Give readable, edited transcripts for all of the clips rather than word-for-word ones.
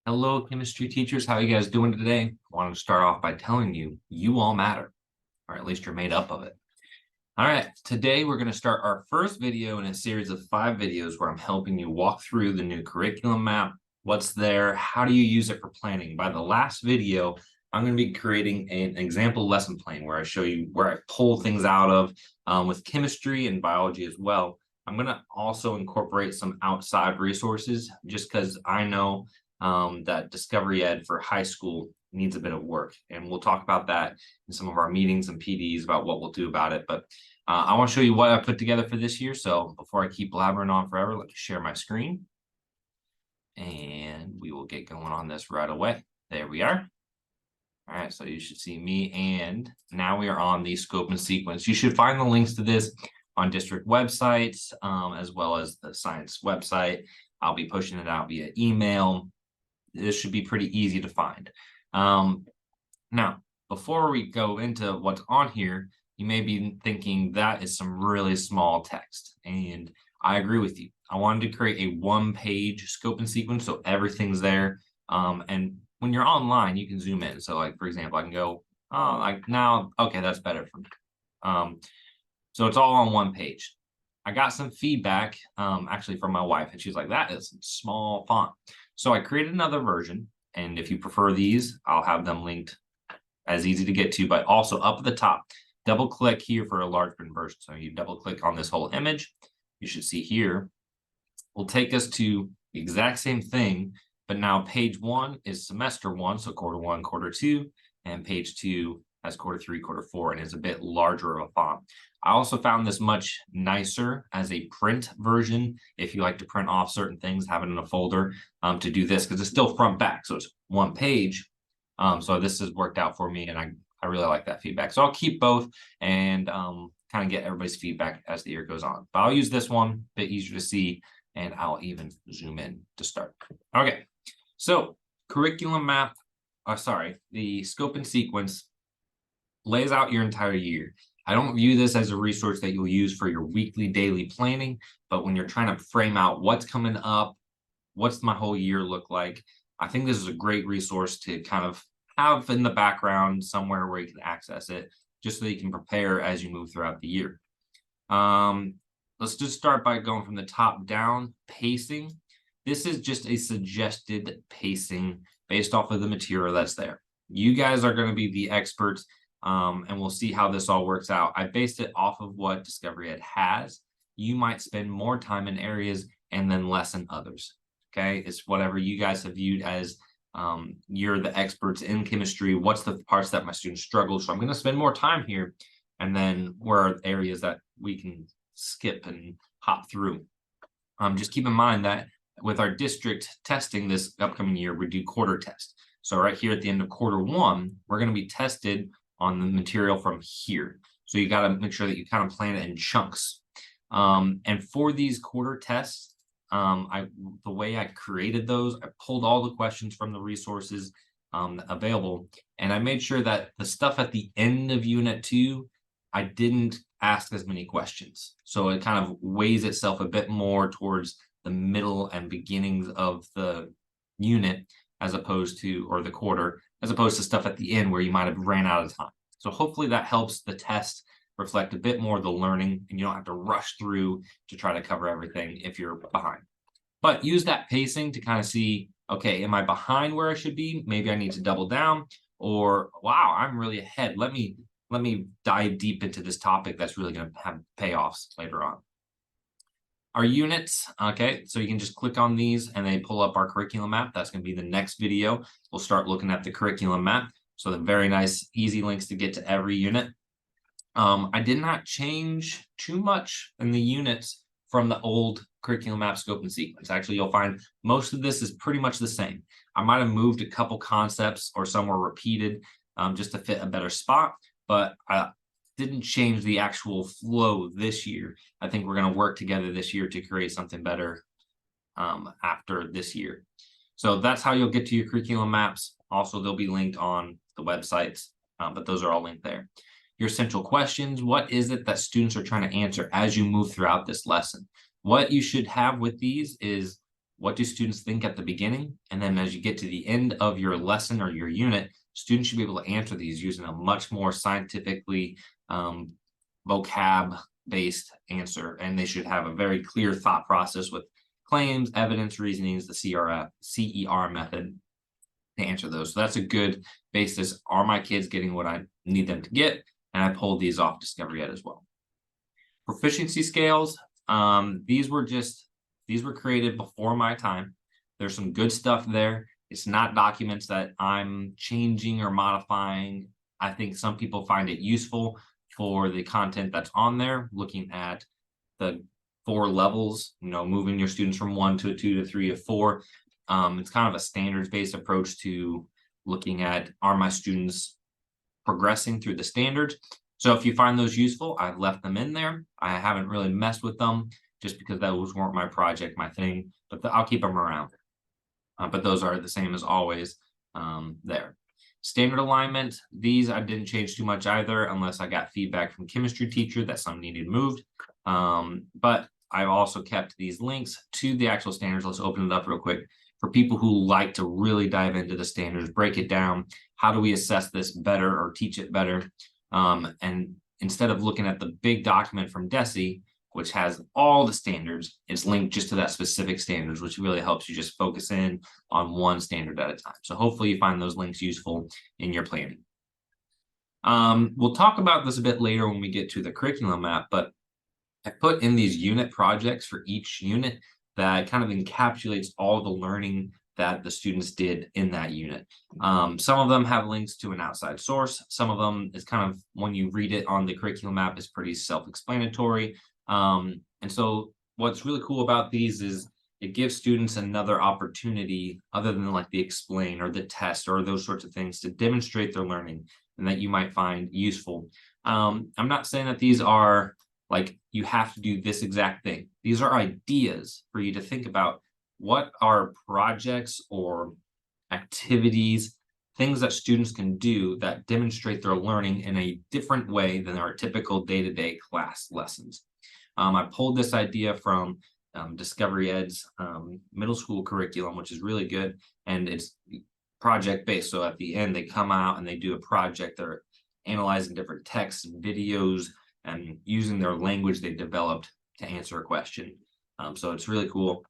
Hello, chemistry teachers. How are you guys doing today? I wanted to start off by telling you, you all matter, or at least you're made up of it. All right, today we're going to start our first video in a series of 5 videos where I'm helping you walk through the new curriculum map, what's there, how do you use it for planning. By the last video, I'm going to be creating an example lesson plan where I show you where I pull things out of with chemistry and biology as well. I'm going to also incorporate some outside resources just because I know that Discovery Ed for high school needs a bit of work. And we'll talk about that in some of our meetings and PDs about what we'll do about it. But I want to show you what I put together for this year. So before I keep blabbering on forever, let me share my screen. And we will get going on this right away. There we are. All right, so you should see me. And now we are on the scope and sequence. You should find the links to this on district websites, as well as the science website. I'll be pushing it out via email. This should be pretty easy to find. Now, before we go into what's on here, you may be thinking that is some really small text. And I agree with you. I wanted to create a 1-page scope and sequence so everything's there. And when you're online, you can zoom in. So like, for example, I can go, oh, like now, okay, that's better for me. So it's all on 1 page. I got some feedback actually from my wife, and she's like, that is small font. So I created another version, and if you prefer these, I'll have them linked as easy to get to, but also up at the top, double click here for a large print version. So you double click on this whole image, you should see here, will take us to the exact same thing, but now page 1 is semester 1, so quarter 1, quarter 2, and page 2 has quarter 3, quarter 4, and is a bit larger of a font. I also found this much nicer as a print version. If you like to print off certain things, have it in a folder to do this, because it's still front back. So it's 1 page. So this has worked out for me, and I really like that feedback. So I'll keep both and kind of get everybody's feedback as the year goes on. But I'll use this one, a bit easier to see, and I'll even zoom in to start. Okay, so curriculum map, the scope and sequence lays out your entire year. I don't view this as a resource that you'll use for your weekly, daily planning, but when you're trying to frame out what's coming up, what's my whole year look like, I think this is a great resource to kind of have in the background somewhere where you can access it, just so you can prepare as you move throughout the year. Let's just start by going from the top down. Pacing. This is just a suggested pacing based off of the material that's there. You guys are going to be the experts. And we'll see how this all works out. I based it off of what Discovery Ed has. You might spend more time in areas and then less in others. Okay, it's whatever you guys have viewed as you're the experts in chemistry. What's the parts that my students struggle? So I'm going to spend more time here, and then where are areas that we can skip and hop through. Just keep in mind that with our district testing this upcoming year, we do quarter test. So right here at the end of quarter 1, we're going to be tested on the material from here. So you got to make sure that you kind of plan it in chunks. And for these quarter tests, the way I created those, I pulled all the questions from the resources available, and I made sure that the stuff at the end of unit 2, I didn't ask as many questions. So it kind of weighs itself a bit more towards the middle and beginnings of the unit as opposed to, or the quarter, as opposed to stuff at the end where you might have ran out of time. So hopefully that helps the test reflect a bit more of the learning, and you don't have to rush through to try to cover everything if you're behind. But use that pacing to kind of see, okay, am I behind where I should be? Maybe I need to double down, or wow, I'm really ahead. Let me dive deep into this topic that's really going to have payoffs later on. Our units, okay, so you can just click on these and they pull up our curriculum map. That's going to be the next video. We'll start looking at the curriculum map. So the very nice, easy links to get to every unit. I did not change too much in the units from the old curriculum map scope and sequence. Actually, you'll find most of this is pretty much the same. I might have moved a couple concepts or some were repeated just to fit a better spot, but I didn't change the actual flow this year. I think we're going to work together this year to create something better after this year. So that's how you'll get to your curriculum maps. Also, they'll be linked on the websites, but those are all linked there. Your central questions, what is it that students are trying to answer as you move throughout this lesson? What you should have with these is what do students think at the beginning? And then as you get to the end of your lesson or your unit, students should be able to answer these using a much more scientifically vocab-based answer. And they should have a very clear thought process with claims, evidence, reasonings, the CER method to answer those. So that's a good basis. Are my kids getting what I need them to get? And I pulled these off Discovery Ed as well. Proficiency scales. These were created before my time. There's some good stuff there. It's not documents that I'm changing or modifying. I think some people find it useful for the content that's on there, looking at the 4 levels, moving your students from 1 to a 2 to 3 to 4. It's kind of a standards-based approach to looking at, are my students progressing through the standards? So if you find those useful, I've left them in there. I haven't really messed with them just because those weren't my project, my thing, but I'll keep them around. But those are the same as always there. Standard alignment, these I didn't change too much either, unless I got feedback from chemistry teacher that some needed moved. But I've also kept these links to the actual standards. Let's open it up real quick for people who like to really dive into the standards, break it down. How do we assess this better or teach it better? And instead of looking at the big document from DESE, which has all the standards, it's linked just to that specific standards, which really helps you just focus in on one standard at a time. So hopefully you find those links useful in your planning. We'll talk about this a bit later when we get to the curriculum map, but I put in these unit projects for each unit that kind of encapsulates all the learning that the students did in that unit. Some of them have links to an outside source. Some of them is kind of, when you read it on the curriculum map, is pretty self-explanatory. And so what's really cool about these is it gives students another opportunity other than like the explain or the test or those sorts of things to demonstrate their learning and that you might find useful. I'm not saying that these are like, you have to do this exact thing. These are ideas for you to think about. What are projects or activities, things that students can do that demonstrate their learning in a different way than our typical day-to-day class lessons? I pulled this idea from Discovery Ed's middle school curriculum, which is really good, and it's project-based. So at the end, they come out and they do a project. They're analyzing different texts and videos and using their language they developed to answer a question. So it's really cool.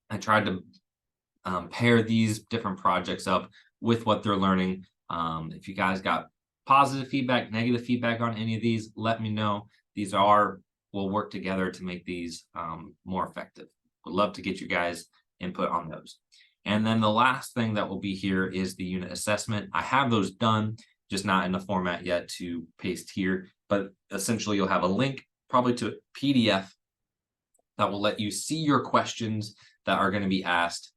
I tried to pair these different projects up with what they're learning. If you guys got positive feedback, negative feedback on any of these, let me know. We'll work together to make these more effective. Would love to get you guys input on those. And then the last thing that will be here is the unit assessment. I have those done, just not in the format yet to paste here, but essentially you'll have a link probably to a PDF that will let you see your questions that are going to be asked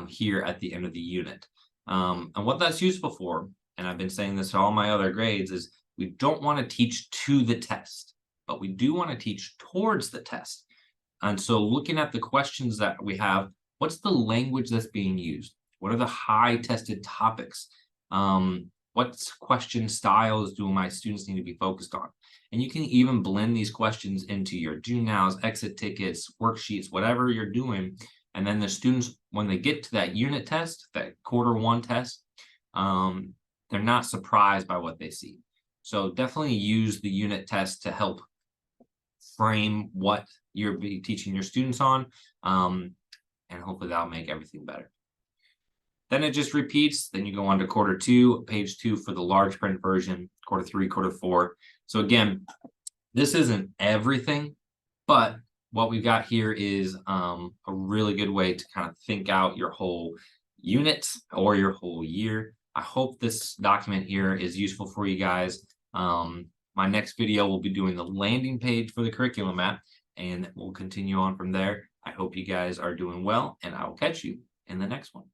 here at the end of the unit. And what that's useful for, and I've been saying this to all my other grades, is we don't want to teach to the test, but we do want to teach towards the test. And so looking at the questions that we have, what's the language that's being used? What are the high tested topics? What question styles do my students need to be focused on? And you can even blend these questions into your do nows, exit tickets, worksheets, whatever you're doing. And then the students, when they get to that unit test, that Q1 test, they're not surprised by what they see. So definitely use the unit test to help frame what you're teaching your students on. And hopefully that'll make everything better. Then it just repeats. Then you go on to Q2, page 2 for the large print version, Q3, Q4. So again, this isn't everything, but what we've got here is a really good way to kind of think out your whole unit or your whole year. I hope this document here is useful for you guys. My next video will be doing the landing page for the curriculum map, and we'll continue on from there. I hope you guys are doing well, and I will catch you in the next one.